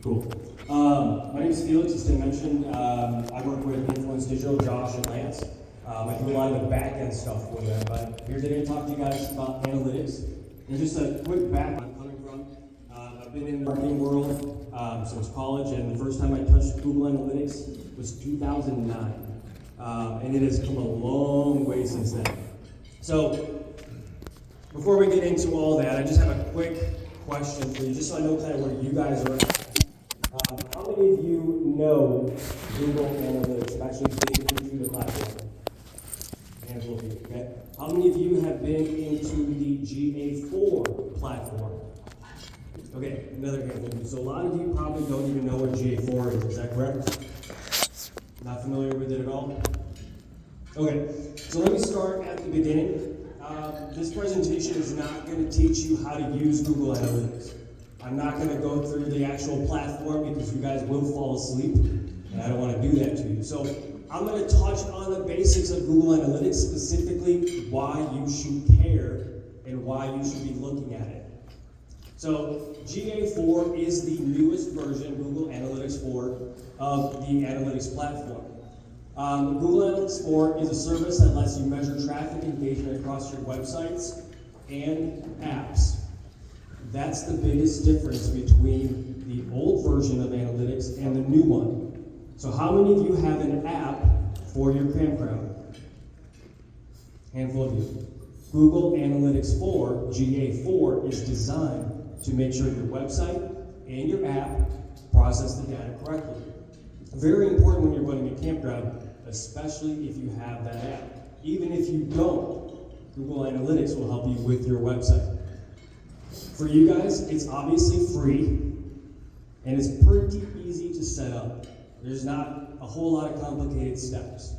Cool. My name is Felix, as Tim mentioned. I work with Influence Digital, Josh and Lance. I do a lot of the back-end stuff with them, but here today to talk to you guys about analytics. And just a quick background coming from. I've been in the marketing world since college, and the first time I touched Google Analytics was 2009. And it has come a long way since then. So, before we get into all that, I just have a quick question for you, just so I know kind of where you guys are at. How many of you know Google Analytics, actually been into the platform? Handful of you, okay? How many of you have been into the GA4 platform? Okay, another handful of you. So a lot of you probably don't even know what GA4 is that correct? Not familiar with it at all? Okay, so let me start at the beginning. This presentation is not going to teach you how to use Google Analytics. I'm not going to go through the actual platform because you guys will fall asleep, and I don't want to do that to you. So I'm going to touch on the basics of Google Analytics, specifically why you should care and why you should be looking at it. So GA4 is the newest version, Google Analytics 4, of the analytics platform. Google Analytics 4 is a service that lets you measure traffic engagement across your websites and apps. That's the biggest difference between the old version of analytics and the new one. So how many of you have an app for your campground? Handful of you. Google Analytics 4, GA4, is designed to make sure your website and your app process the data correctly. Very important when you're running a campground, especially if you have that app. Even if you don't, Google Analytics will help you with your website. For you guys, it's obviously free, and it's pretty easy to set up. There's not a whole lot of complicated steps.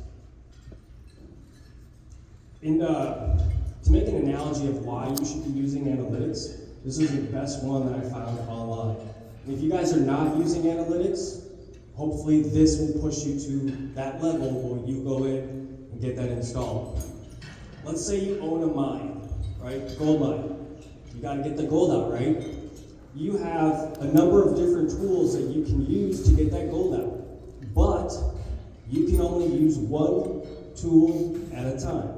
To make an analogy of why you should be using analytics, this is the best one that I found online. And if you guys are not using analytics, hopefully this will push you to that level where you go in and get that installed. Let's say you own a mine, right? Gold mine. You got to get the gold out, right? You have a number of different tools that you can use to get that gold out, but you can only use one tool at a time.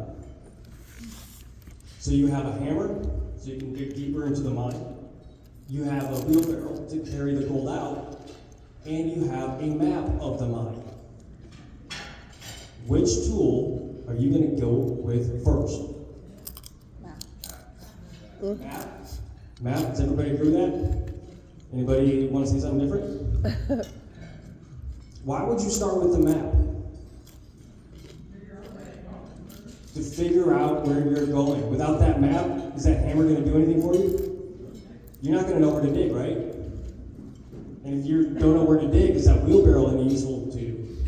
So you have a hammer, so you can dig deeper into the mine. You have a wheelbarrow to carry the gold out, and you have a map of the mine. Which tool are you going to go with first? Map? Map? Does everybody agree with that? Anybody want to say something different? Why would you start with the map? To figure out where you're going. Without that map, is that hammer going to do anything for you? You're not going to know where to dig, right? And if you don't know where to dig, is that wheelbarrow any useful to you?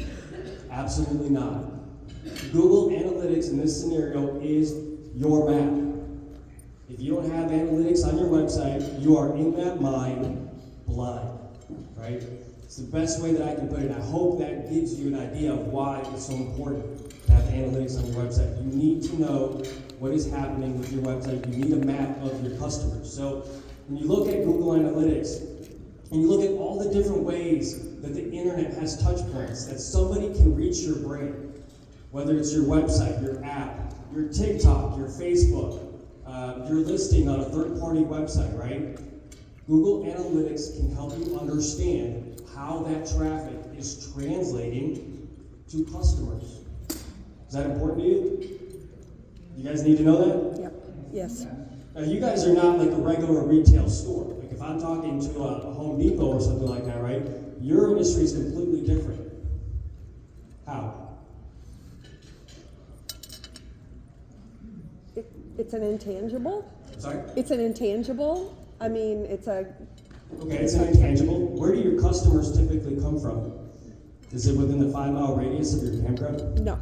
Absolutely not. Google Analytics in this scenario is your map. If you don't have analytics on your website, you are in that mine blind, right? It's the best way that I can put it. I hope that gives you an idea of why it's so important to have analytics on your website. You need to know what is happening with your website. You need a map of your customers. So when you look at Google Analytics, and you look at all the different ways that the internet has touch points, that somebody can reach your brain, whether it's your website, your app, your TikTok, your Facebook, your listing on a third-party website, right? Google Analytics can help you understand how that traffic is translating to customers. Is that important to you? You guys need to know that? Yep. Yes. Now, you guys are not like a regular retail store. Like if I'm talking to a Home Depot or something like that, right? Your industry is completely different. How? It's an intangible. Sorry? It's an intangible. I mean, it's a... Okay, it's an intangible. Where do your customers typically come from? Is it within the 5-mile radius of your campground? No.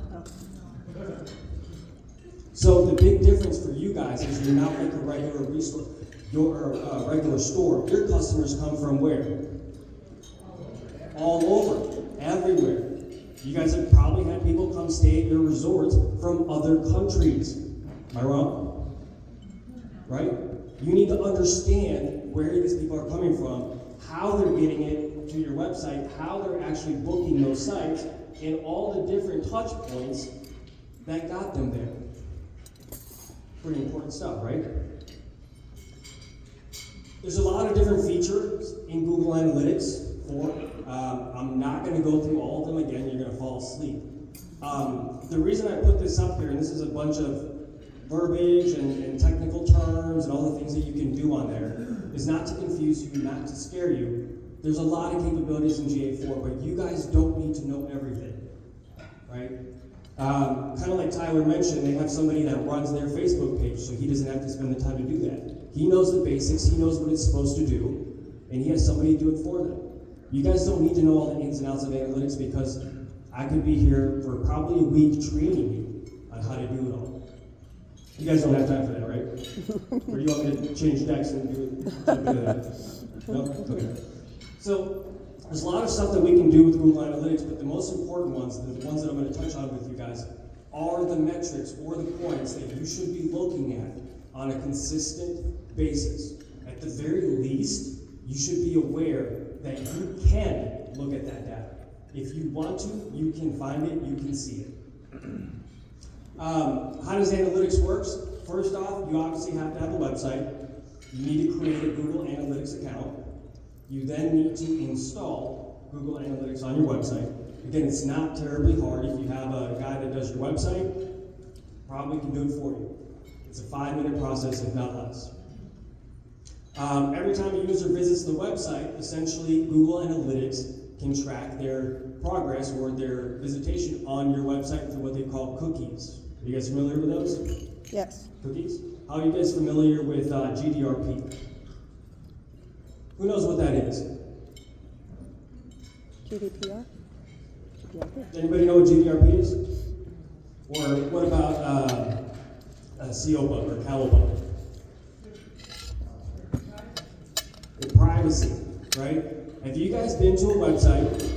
So the big difference for you guys is you're not like a regular resource, regular store. Your customers come from where? All over, everywhere. You guys have probably had people come stay at your resorts from other countries. Am I wrong? Right? You need to understand where these people are coming from, how they're getting it to your website, how they're actually booking those sites, and all the different touch points that got them there. Pretty important stuff, right? There's a lot of different features in Google Analytics I'm not going to go through all of them again, you're going to fall asleep. The reason I put this up here, and this is a bunch of verbiage and technical terms and all the things that you can do on there, is not to confuse you, not to scare you. There's a lot of capabilities in GA4, but you guys don't need to know everything, right? Kind of like Tyler mentioned, they have somebody that runs their Facebook page, so he doesn't have to spend the time to do that. He knows the basics, he knows what it's supposed to do, and he has somebody do it for them. You guys don't need to know all the ins and outs of analytics because I could be here for probably a week training you on how to do it all. You guys don't have time for that, right? Or you want me to change decks and do that? No? Okay. So, there's a lot of stuff that we can do with Google Analytics, but the most important ones, the ones that I'm going to touch on with you guys, are the metrics or the points that you should be looking at on a consistent basis. At the very least, you should be aware that you can look at that data. If you want to, you can find it, you can see it. How does analytics work? First off, you obviously have to have a website. You need to create a Google Analytics account. You then need to install Google Analytics on your website. Again, it's not terribly hard. If you have a guy that does your website, probably can do it for you. It's a 5-minute process, if not less. Every time a user visits the website, essentially Google Analytics can track their progress or their visitation on your website through what they call cookies. Are you guys familiar with those? Yes. Cookies? How are you guys familiar with GDRP? Who knows what that is? GDPR? Does anybody know what GDRP is? Or what about CO bug or CAL bug? Privacy, right? Have you guys been to a website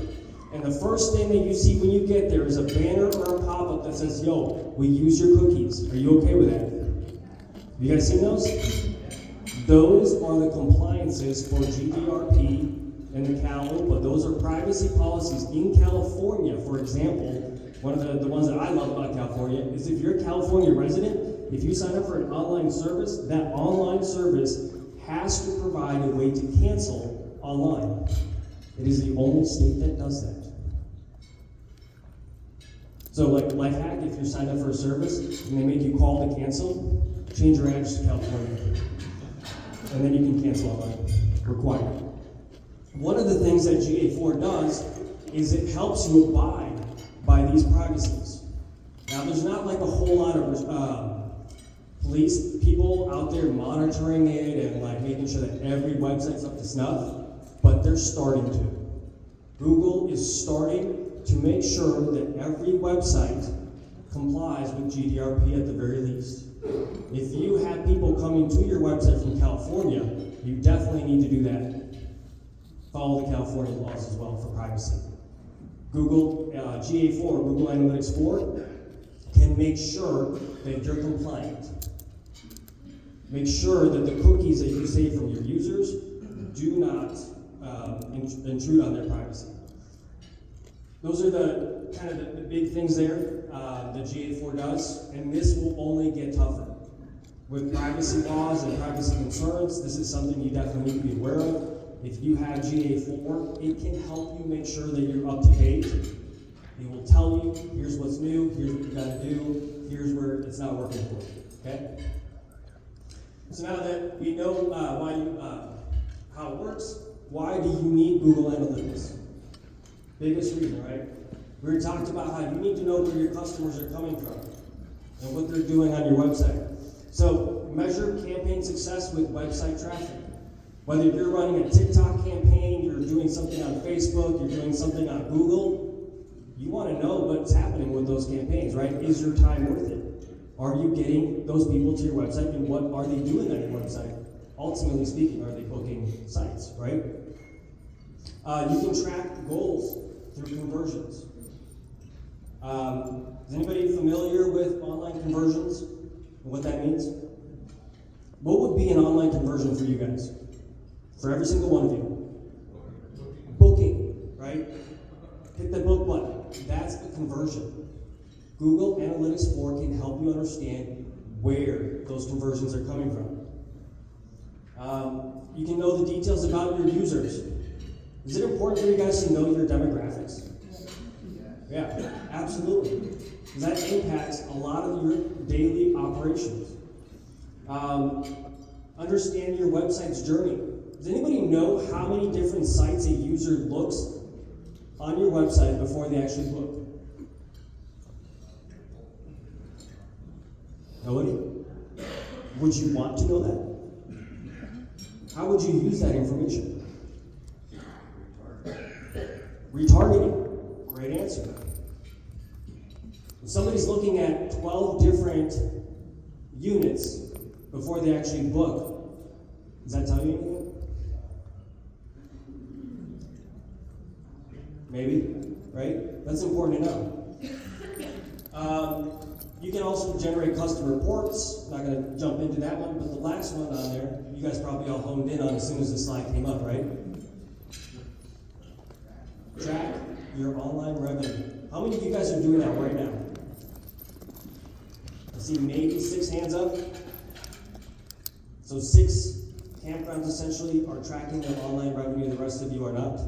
and the first thing that you see when you get there is a banner or a pop-up that says, yo, we use your cookies. Are you okay with that? Have you guys seen those? Those are the compliances for GDRP and the CAL, but those are privacy policies in California. For example, one of the ones that I love about California is if you're a California resident, if you sign up for an online service, that online service has to provide a way to cancel online. It is the only state that does that. So like life hack, if you're signed up for a service and they make you call to cancel, change your address to California. And then you can cancel online. Required. One of the things that GA4 does is it helps you abide by these privacies. Now there's not like a whole lot of police people out there monitoring it and like making sure that every website's up to snuff, but they're starting to. Google is starting to make sure that every website complies with GDRP at the very least. If you have people coming to your website from California, you definitely need to do that. Follow the California laws as well for privacy. Google GA4, Google Analytics 4, can make sure that you're compliant. Make sure that the cookies that you save from your users do not intrude on their privacy. Those are the kind of the big things there that GA4 does, and this will only get tougher. With privacy laws and privacy concerns, this is something you definitely need to be aware of. If you have GA4, it can help you make sure that you're up to date. It will tell you, here's what's new, here's what you gotta do, here's where it's not working for you, okay? So now that we know how it works, why do you need Google Analytics? Biggest reason, right? We already talked about how you need to know where your customers are coming from and what they're doing on your website. So measure campaign success with website traffic. Whether you're running a TikTok campaign, you're doing something on Facebook, you're doing something on Google, you want to know what's happening with those campaigns, right? Is your time worth it? Are you getting those people to your website, and what are they doing on your website? Ultimately speaking, are they booking sites, right? You can track goals through conversions. Is anybody familiar with online conversions and what that means? What would be an online conversion for you guys? For every single one of you. right? Hit the book button. That's a conversion. Google Analytics 4 can help you understand where those conversions are coming from. You can know the details about your users. Is it important for you guys to know your demographics? Yeah, absolutely. Because that impacts a lot of your daily operations. Understand your website's journey. Does anybody know how many different sites a user looks on your website before they actually book? Nobody? Would you want to know that? How would you use that information? Retargeting. Great answer. If somebody's looking at 12 different units before they actually book, does that tell you anything? Maybe, right? That's important to know. You can also generate custom reports. Not going to jump into that one, but the last one on there, you guys probably all honed in on as soon as the slide came up, right? Track your online revenue. How many of you guys are doing that right now? I see maybe 6 hands up. So 6 campgrounds essentially are tracking their online revenue, the rest of you are not.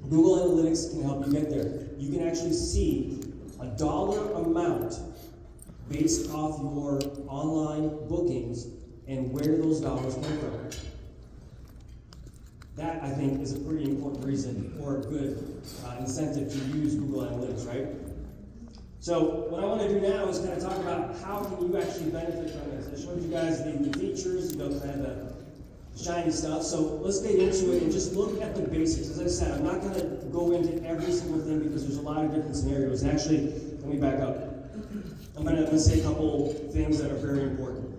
Google Analytics can help you get there. You can actually see a dollar amount based off your online bookings and where those dollars come from. That, I think, is a pretty important reason or a good incentive to use Google Analytics, right? So what I want to do now is kind of talk about how can you actually benefit from this. I showed you guys the features, kind of the shiny stuff. So let's get into it and just look at the basics. As I said, I'm not going to go into every single thing because there's a lot of different scenarios. And actually, let me back up. I'm going to say a couple things that are very important.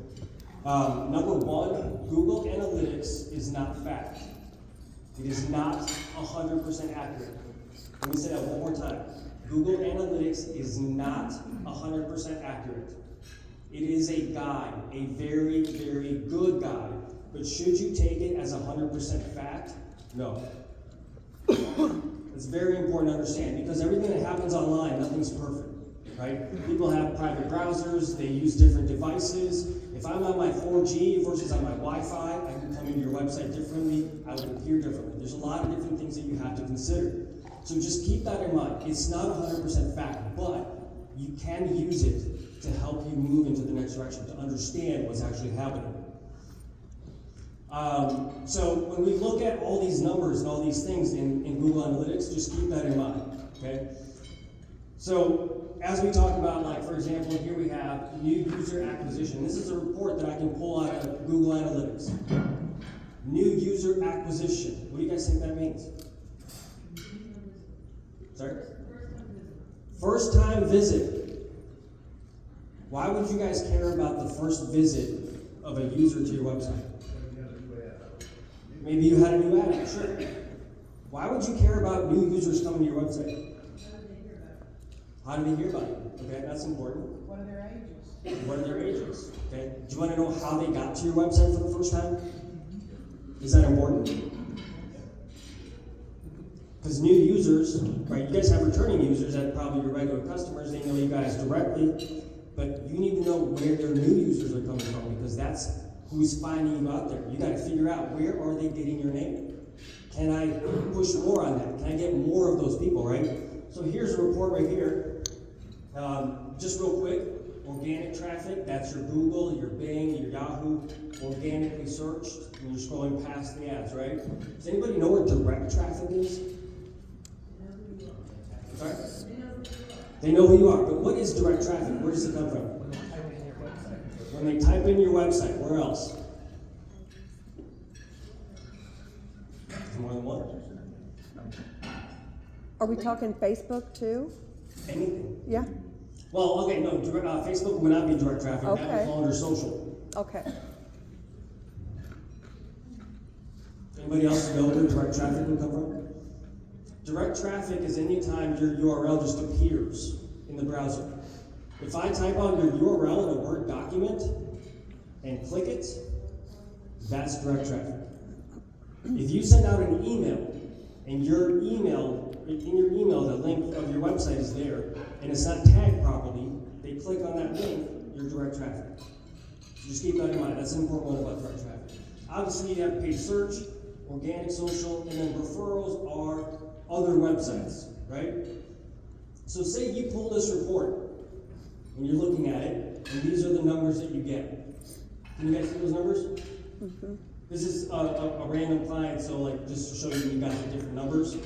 Number one, Google Analytics is not fact. It is not 100% accurate. Let me say that one more time. Google Analytics is not 100% accurate. It is a guide, a very, very good guide. But should you take it as 100% fact? No. It's very important to understand because everything that happens online, nothing's perfect, right? People have private browsers, they use different devices. If I'm on my 4G versus on my Wi-Fi, I can come into your website differently, I would appear differently. There's a lot of different things that you have to consider. So just keep that in mind. It's not 100% fact, but you can use it to help you move into the next direction, to understand what's actually happening. So when we look at all these numbers and all these things in Google Analytics, just keep that in mind, okay? So as we talk about, like, for example, here we have new user acquisition. This is a report that I can pull out of Google Analytics. New user acquisition. What do you guys think that means? Sorry? First time visit. Why would you guys care about the first visit of a user to your website? Maybe you had a new ad, sure. Why would you care about new users coming to your website? How did they hear about it? Okay, that's important. What are their ages? What are their ages? Okay. Do you want to know how they got to your website for the first time? Is that important? Because new users, right, you guys have returning users that are probably your regular customers, they know you guys directly, but you need to know where their new users are coming from because that's who's finding you out there. You got to figure out where are they getting your name. Can I push more on that? Can I get more of those people, right? So here's a report right here. Just real quick, organic traffic, that's your Google, your Bing, your Yahoo, organically searched, and you're scrolling past the ads, right? Does anybody know what direct traffic is? Sorry? They know who you are, but what is direct traffic? Where does it come from? When they type in your website, where else? More than one. Are we talking Facebook too? Anything. Yeah? Well, okay, no, Facebook would not be direct traffic. That would Okay. fall under social. Okay. Anybody else know where direct traffic would come from? Direct traffic is any time your URL just appears in the browser. If I type out your URL in a Word document and click it, that's direct traffic. If you send out an email and your email, in your email, the link of your website is there, and it's not tagged properly, they click on that link, you're direct traffic. So just keep that in mind. That's an important one about direct traffic. Obviously, you have paid search, organic social, and then referrals are other websites, right? So say you pull this report, and you're looking at it, and these are the numbers that you get. Can you guys see those numbers? Mm-hmm. This is a random client, so like just to show you guys the different numbers.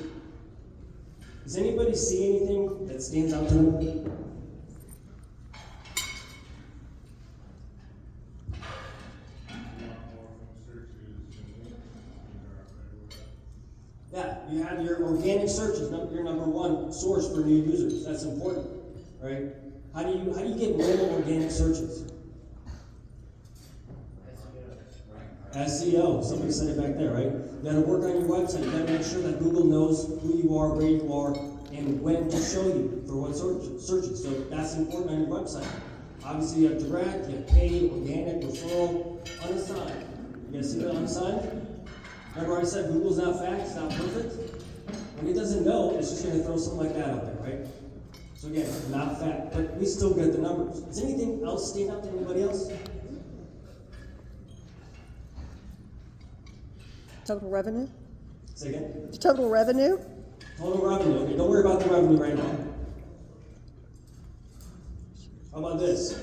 Does anybody see anything that stands out to them? Yeah, you have your organic searches, your number one source for new users. That's important, right? How do you get more organic searches? SEO. Somebody said it back there, right? You got to work on your website. You got to make sure that Google knows who you are, where you are, and when to show you for what searches. So that's important on your website. Obviously, you have direct, you have paid, organic, referral, unassigned. You guys see that unassigned? Remember I said Google's not fact, it's not perfect? When it doesn't know, it's just going to throw something like that out there, right? So again, not fact, but we still get the numbers. Does anything else stand out to anybody else? Total revenue? Say again? Total revenue? Total revenue. Okay, don't worry about the revenue right now. How about this?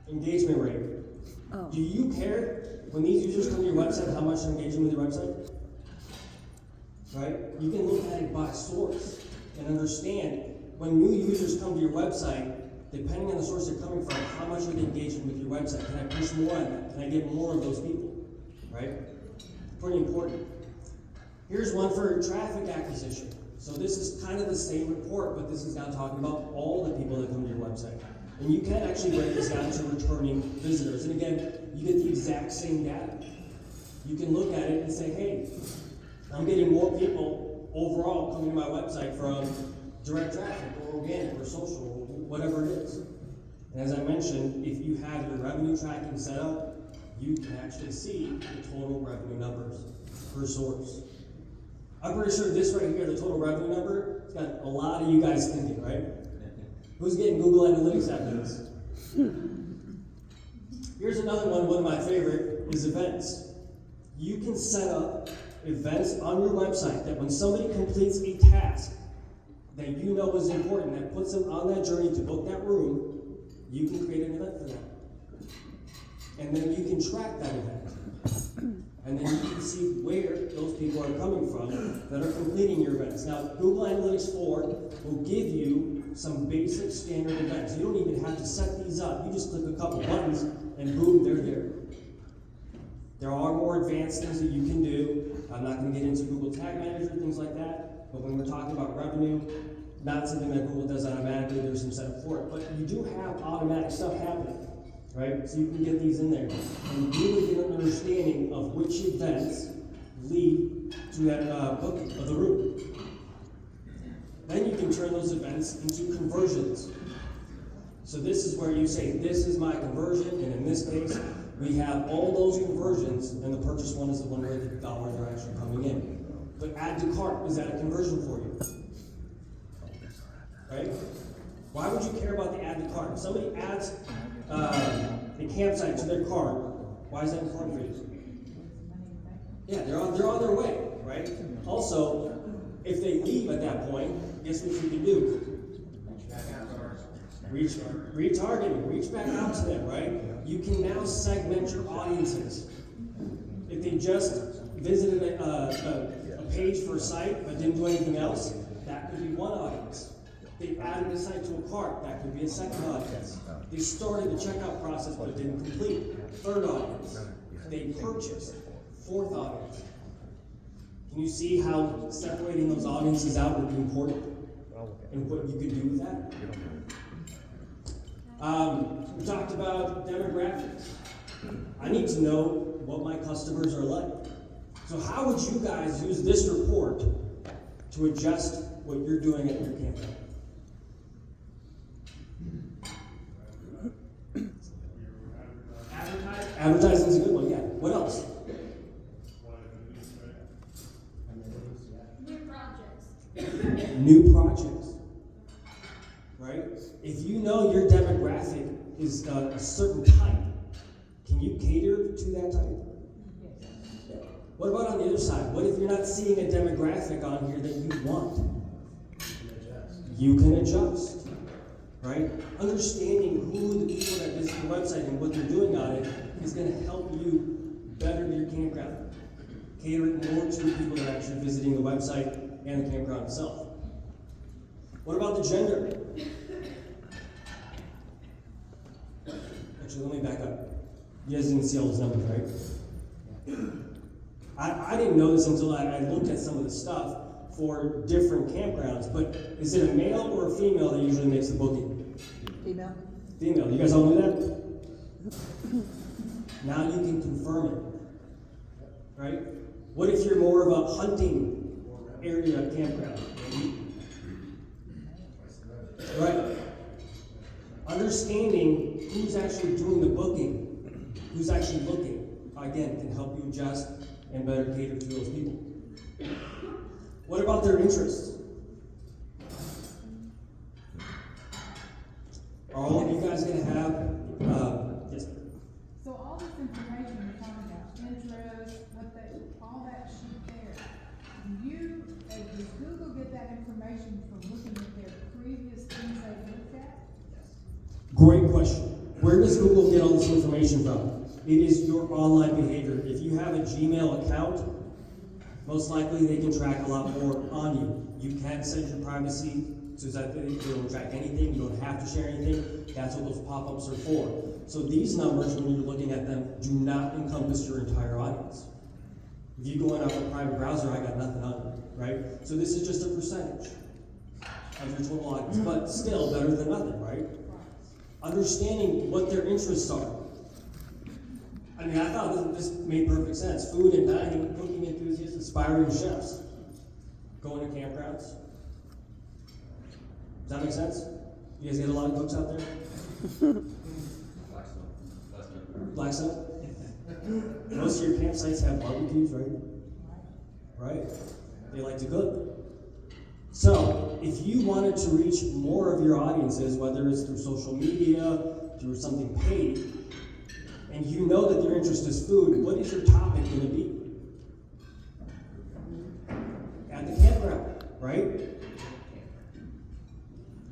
Engagement rate. Oh. Do you care when these users come to your website how much they're engaging with your website? Right? You can look at it by source and understand when new users come to your website, depending on the source they're coming from, how much are they engaging with your website? Can I push more on that? Can I get more of those people? Right? Pretty important. Here's one for traffic acquisition. So this is kind of the same report, but this is now talking about all the people that come to your website. And you can actually break this down to returning visitors. And again, you get the exact same data. You can look at it and say, hey, I'm getting more people overall coming to my website from direct traffic or organic or social or whatever it is. And as I mentioned, if you have your revenue tracking set up, you can actually see the total revenue numbers per source. I'm pretty sure this right here, the total revenue number, it's got a lot of you guys thinking, right? Who's getting Google Analytics after this? Here's another one of my favorite, is events. You can set up events on your website that when somebody completes a task that you know is important, that puts them on that journey to book that room, you can create an event for them. And then you can track that event. And then you can see where those people are coming from that are completing your events. Now, Google Analytics 4 will give you some basic standard events. You don't even have to set these up. You just click a couple buttons and boom, they're there. There are more advanced things that you can do. I'm not going to get into Google Tag Manager, things like that. But when we're talking about revenue, not something that Google does automatically, there's some setup for it. But you do have automatic stuff happening, right? So you can get these in there. And really get an understanding of which events lead to that booking of the room. Then you can turn those events into conversions. So this is where you say, this is my conversion, and in this case, we have all those conversions, and the purchase one is the one where the dollars are actually coming in. But add to cart, is that a conversion for you? Right? Why would you care about the add to cart? If somebody adds a campsite to their cart, why is that important for you? Yeah, they're on their way, right? Also, if they leave at that point, guess what you can do? Retargeting, reach back out to them, right? You can now segment your audiences. If they just visited a page for a site but didn't do anything else, that could be one audience. They added a site to a cart, that could be a second audience. They started the checkout process but didn't complete, third audience. They purchased, fourth audience. Can you see how separating those audiences out would be important? And what you could do with that? We talked about demographics. I need to know what my customers are like. So how would you guys use this report to adjust what you're doing at your campaign? Advertising's a good one, yeah. What else? New projects. Right? If you know your demographic is a certain type, can you cater to that type? Yeah. What about on the other side? What if you're not seeing a demographic on here that you want? You can adjust. Right? Understanding who the people that visit your website and what they're doing on it is going to help you better your campground. Cater it more to the people that are actually visiting the website and the campground itself. What about the gender? Actually, let me back up. You guys didn't see all those numbers, right? I didn't know this until I looked at some of the stuff for different campgrounds, but is it a male or a female that usually makes the booking? Female. Female. You guys all knew that? Now you can confirm it. Right? What if you're more of a hunting area campground? Right. Understanding who's actually doing the booking, who's actually looking, again, can help you adjust and better cater to those people. What about their interests? Are all of you guys going to have, yes? So all this information you're talking about, interests, all that sheet there, does Google get that information from looking at their previous things they've looked at? Great question. Where does Google get all this information from? It is your online behavior. If you have a Gmail account, most likely they can track a lot more on you. You can set your privacy so that they don't track anything. You don't have to share anything. That's what those pop-ups are for. So these numbers, when you're looking at them, do not encompass your entire audience. If you go in off a private browser, I got nothing on you, right? So this is just a percentage of your total audience, but still better than nothing, right? Understanding what their interests are. I mean, I thought this made perfect sense. Food and dining, cooking enthusiasts, aspiring chefs, going to campgrounds. Does that make sense? You guys get a lot of cooks out there? Blackstone? Most of your campsites have barbecues, right? Right? They like to cook. So, if you wanted to reach more of your audiences, whether it's through social media, through something paid, and you know that their interest is food, what is your topic going to be? At the campground, right?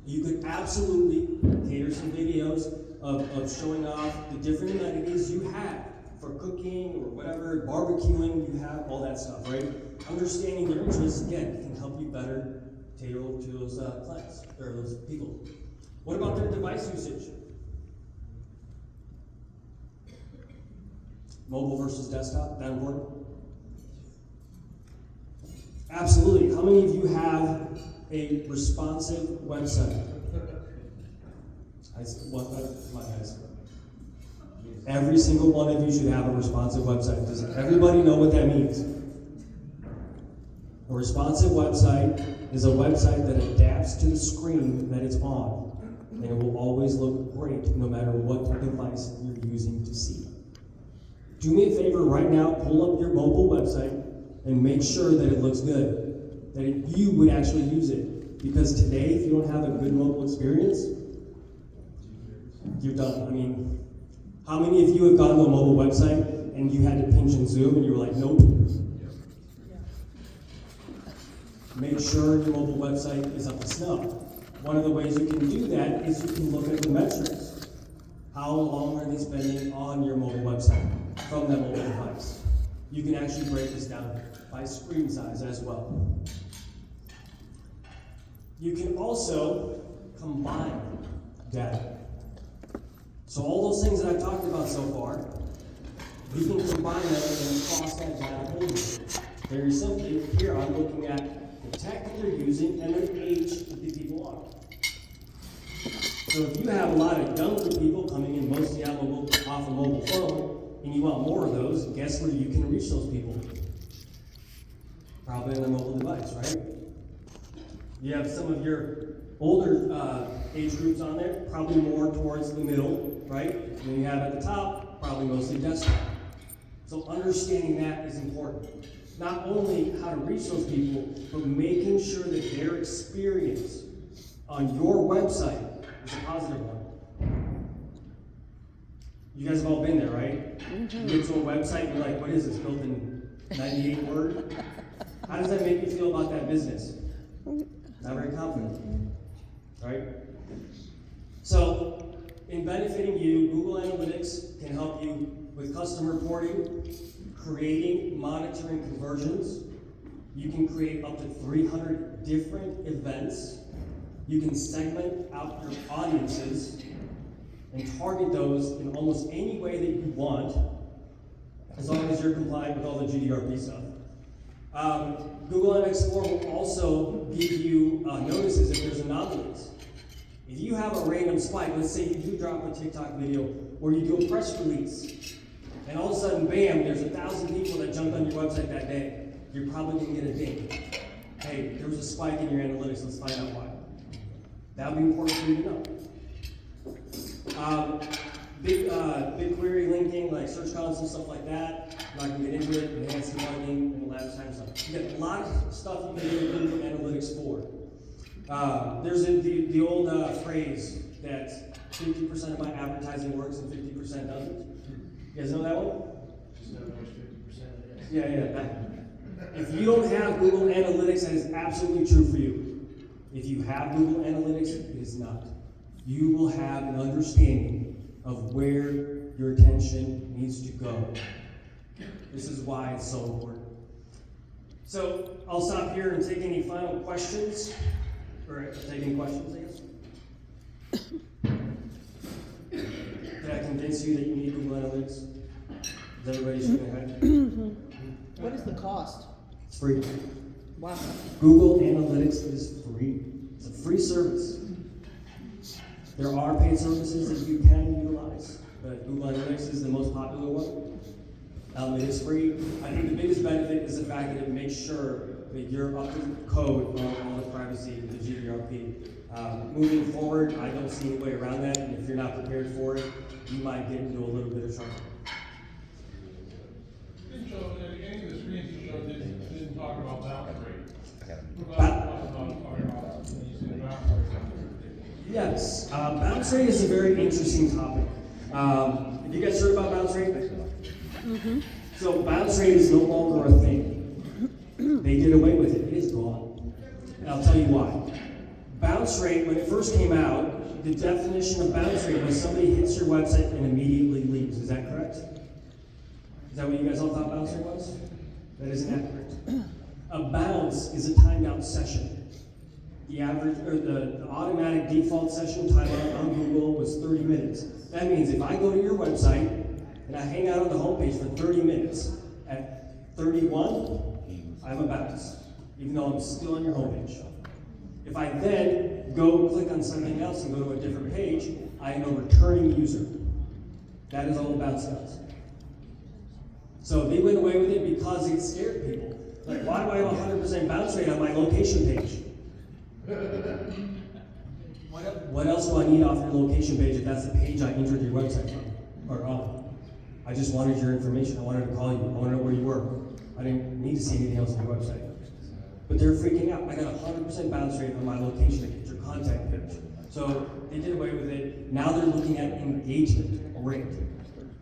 You could absolutely cater some videos of showing off the different amenities you have for cooking or whatever, barbecuing, you have all that stuff, right? Understanding their interests, again, can help you better tailor to those clients, or those people. What about their device usage? Mobile versus desktop, that important? Absolutely. How many of you have a responsive website? My guys. Every single one of you should have a responsive website. Does everybody know what that means? A responsive website is a website that adapts to the screen that it's on, and it will always look great no matter what device you're using to see. Do me a favor right now, pull up your mobile website and make sure that it looks good, that you would actually use it. Because today, if you don't have a good mobile experience, you're done. I mean, how many of you have gone to a mobile website and you had to pinch and zoom and you were like, nope? Make sure your mobile website is up to snuff. One of the ways you can do that is you can look at the metrics. How long are they spending on your mobile website from that mobile device? You can actually break this down by screen size as well. You can also combine data. So all those things that I've talked about so far, you can combine them and cross that data over. Very simply, here I'm looking at the tech that they're using and the age that the people are. So if you have a lot of younger people coming in mostly off a mobile phone, and you want more of those, guess where you can reach those people? Probably on their mobile device, right? You have some of your older age groups on there, probably more towards the middle, right? And then you have at the top probably mostly desktop. So understanding that is important. Not only how to reach those people, but making sure that their experience on your website is a positive one. You guys have all been there, right? Mm-hmm. You get to a website and you're like, what is this, built in 98 Word? How does that make you feel about that business? Not very confident, right? So, in benefiting you, Google Analytics can help you with custom reporting, creating, monitoring conversions. You can create up to 300 different events. You can segment out your audiences and target those in almost any way that you want, as long as you're compliant with all the GDPR stuff. Google Analytics Explorer will also give you notices if there's anomalies. If you have a random spike, let's say you do drop a TikTok video or you do a press release, and all of a sudden, bam, there's 1,000 people that jumped on your website that day, you're probably going to get a ding. Hey, there was a spike in your analytics, let's find out why. That would be important for you to know. BigQuery linking, like Search Console, stuff like that. I'm not going to get into it. Enhanced debugging and the lab time stuff. You get a lot of stuff you can do in Google Analytics for. There's the old phrase that 50% of my advertising works and 50% doesn't. You guys know that one? Just know which 50% it is. Yeah. If you don't have Google Analytics, that is absolutely true for you. If you have Google Analytics, it is not. You will have an understanding of where your attention needs to go. This is why it's so important. So I'll stop here and take any final questions. Or take any questions, I guess. Did I convince you that you need Google Analytics? Is everybody shaking their head? What is the cost? It's free. Wow. Google Analytics is free. It's a free service. There are paid services that you can utilize, but Google Analytics is the most popular one. It is free. I think the biggest benefit is the fact that it makes sure that you're up to code on all the privacy, the GDPR. Moving forward, I don't see any way around that, and if you're not prepared for it, you might get into a little bit of trouble. Didn't show, any of the screens you showed didn't talk about bounce rate. Yes, bounce rate is a very interesting topic. Have you guys heard about bounce rate? Mm-hmm. So bounce rate is no longer a thing. They did away with it. It is gone. And I'll tell you why. Bounce rate, when it first came out, the definition of bounce rate was somebody hits your website and immediately leaves. Is that correct? Is that what you guys all thought bounce rate was? That is inaccurate. A bounce is a timed out session. The average, or the automatic default session timeout on Google was 30 minutes. That means if I go to your website and I hang out on the homepage for 30 minutes, at 31, I have a bounce, even though I'm still on your homepage. If I then go click on something else and go to a different page, I am a returning user. That is all a bounce does. So they went away with it because it scared people. Like, why do I have a 100% bounce rate on my location page? What else do I need off your location page if that's the page I entered your website from? Or on? I just wanted your information. I wanted to call you. I wanted to know where you were. I didn't need to see anything else on your website. But they're freaking out. I got a 100% bounce rate on my location page, your contact page. So they did away with it. Now they're looking at engagement rate,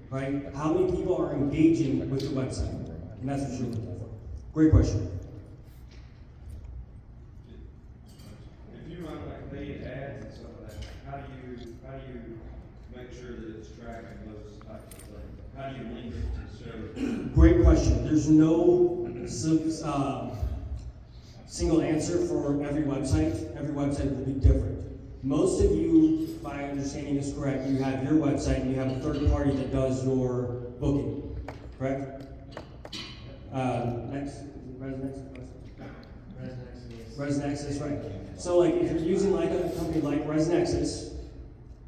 right? How many people are engaging with the website? And that's what you're looking for. Great question. If you run like paid ads and stuff like that, how do you make sure that it's tracking those types of things? How do you link it to server? Great question. There's no single answer for every website. Every website will be different. Most of you, if my understanding is correct, you have your website and you have a third party that does your booking, correct? Next. ResNexus, right. So like if you're using like a company like ResNexus,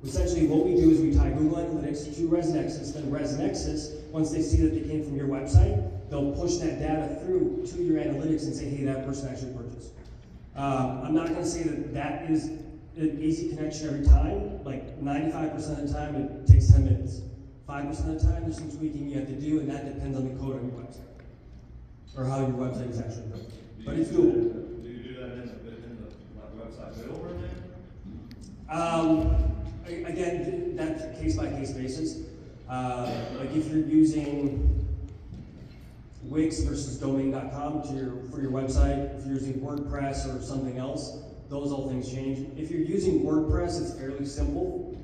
essentially what we do is we tie Google Analytics to ResNexus, then ResNexus, once they see that they came from your website, they'll push that data through to your analytics and say, hey, that person actually purchased. I'm not gonna say that that is an easy connection every time. Like 95% of the time, it takes 10 minutes. 5% of the time, there's some tweaking you have to do, and that depends on the code on your website. Or how your website is actually built. But it's doable. Do you do that in the like website builder then? Again, that's case by case basis. Like if you're using Wix versus domain.com for your website, if you're using WordPress or something else, those all things change. If you're using WordPress, it's fairly simple.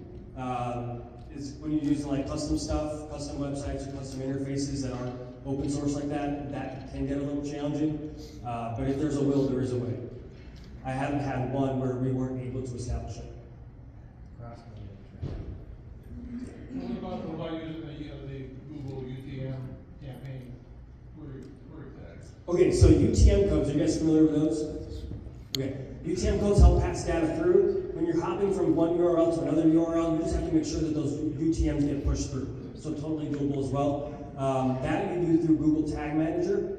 It's when you're using like custom stuff, custom websites or custom interfaces that aren't open source like that, that can get a little challenging. But if there's a will, there is a way. I haven't had one where we weren't able to establish it. What about using the Google UTM campaign query tags? Okay, so UTM codes, are you guys familiar with those? Okay, UTM codes help pass data through. When you're hopping from one URL to another URL, you just have to make sure that those UTMs get pushed through. So totally doable as well. That you do through Google Tag Manager.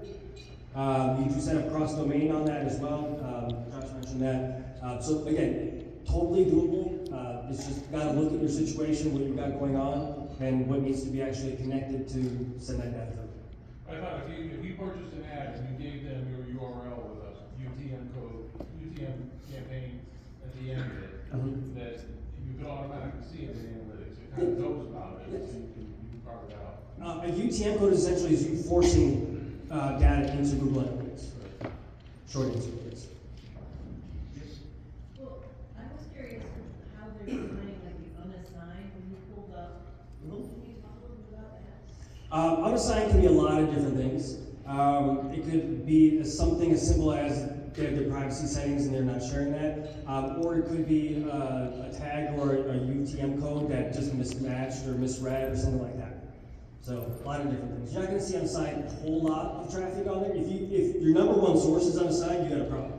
You can set up cross-domain on that as well. Josh mentioned that. So again, totally doable. It's just got to look at your situation, what you've got going on, and what needs to be actually connected to send that data through. I thought if you purchased an ad and you gave them your URL with a UTM code, UTM campaign at the end of it, that you could automatically see it in the analytics. It kind of knows about it, so you can carve it out. A UTM code essentially is you forcing data into Google Analytics. Short answer, please. Well, I was curious how they're defining like the unassigned when you pulled up. Can you talk a little bit about that? Unassigned can be a lot of different things. It could be something as simple as they have their privacy settings and they're not sharing that. Or it could be a tag or a UTM code that just mismatched or misread or something like that. So a lot of different things. You're not going to see unassigned a whole lot of traffic on there. If your number one source is unassigned, you got a problem.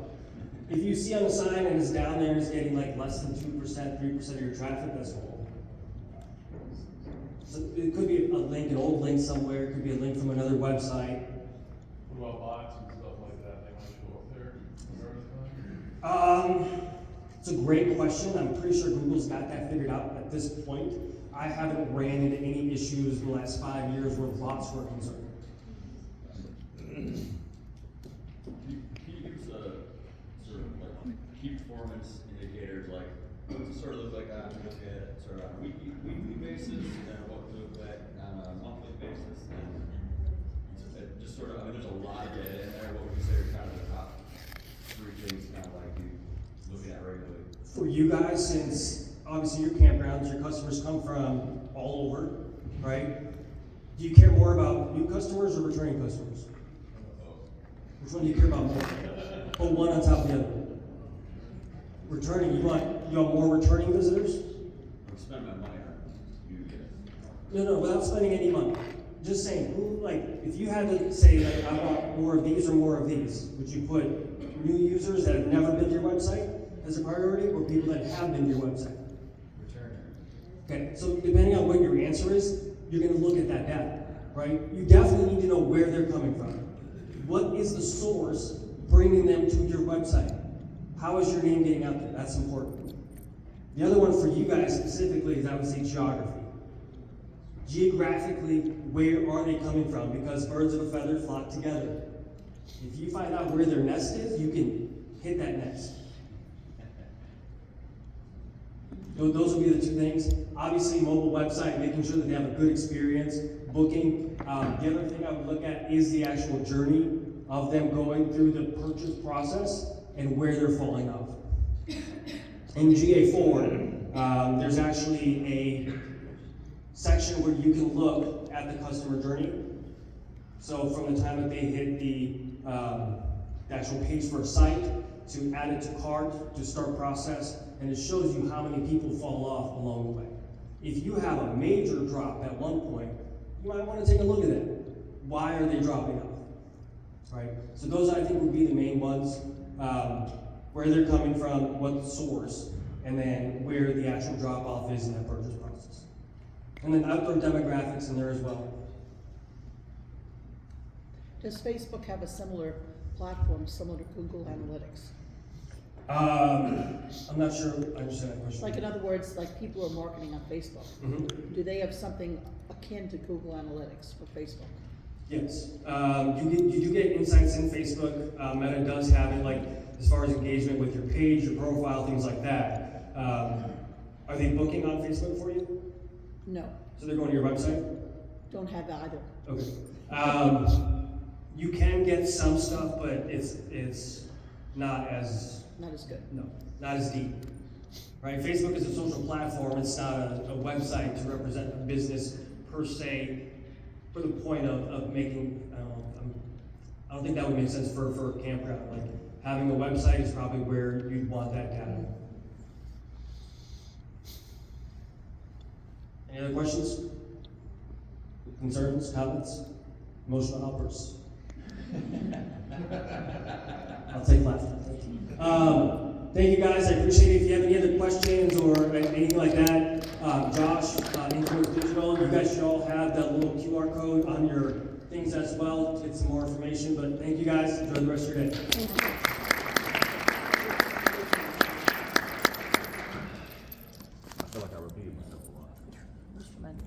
If you see unassigned and it's down there and it's getting like less than 2%, 3% of your traffic, that's cool. So it could be a link, an old link somewhere. It could be a link from another website. What about bots and stuff like that? They might show up there every time? It's a great question. I'm pretty sure Google's got that figured out at this point. I haven't ran into any issues in the last 5 years where bots were concerned. Can you give us a sort of like key performance indicators, like what does it sort of look like on sort of on a weekly basis, and what does it look like on a monthly basis, and just sort of, I mean, there's a lot of data in there. What would you say are kind of the top 3 things kind of like you looking at regularly? For you guys, since obviously your campgrounds, your customers come from all over, right? Do you care more about new customers or returning customers? Which one do you care about more? Put one on top of the other. Returning, you want more returning visitors? I'm spending my money on you guys. No, without spending any money. Just saying, if you had to say, like, I want more of these or more of these, would you put new users that have never been to your website as a priority, or people that have been to your website? Okay, so depending on what your answer is, you're going to look at that data, right? You definitely need to know where they're coming from. What is the source bringing them to your website? How is your name getting out there? That's important. The other one for you guys specifically is, I would say, geography. Geographically, where are they coming from? Because birds of a feather flock together. If you find out where their nest is, you can hit that nest. Those would be the 2 things. Obviously, mobile website, making sure that they have a good experience, booking. The other thing I would look at is the actual journey of them going through the purchase process and where they're falling off. In GA4, there's actually a section where you can look at the customer journey. So from the time that they hit the actual page for a site, to add it to cart, to start process, and it shows you how many people fall off along the way. If you have a major drop at one point, you might want to take a look at it. Why are they dropping off? Right? So those, I think, would be the main ones. Where they're coming from, what the source, and then where the actual drop-off is in that purchase process. And then outdoor demographics in there as well. Does Facebook have a similar platform, similar to Google Analytics? I'm not sure I understand that question. Like, in other words, like people are marketing on Facebook. Mhm. Do they have something akin to Google Analytics for Facebook? Yes, you do get insights in Facebook. Meta does have it, like as far as engagement with your page, your profile, things like that. Are they booking on Facebook for you? No, So they're going to your website? don't have either. Okay. You can get some stuff, but it's not as Not as good. not as deep. Right? Facebook is a social platform. It's not a website to represent a business per se. For the point of making, I don't think that would make sense for a campground. Like having a website is probably where you'd want that data. Any other questions? Concerns, comments, emotional outbursts? I'll take laughter. Thank you guys. I appreciate it. If you have any other questions or anything like that, Josh, Influence Digital, you guys should all have that little QR code on your things as well to get some more information. But thank you guys. Enjoy the rest of your day. I feel like I repeated myself a lot. It was tremendous.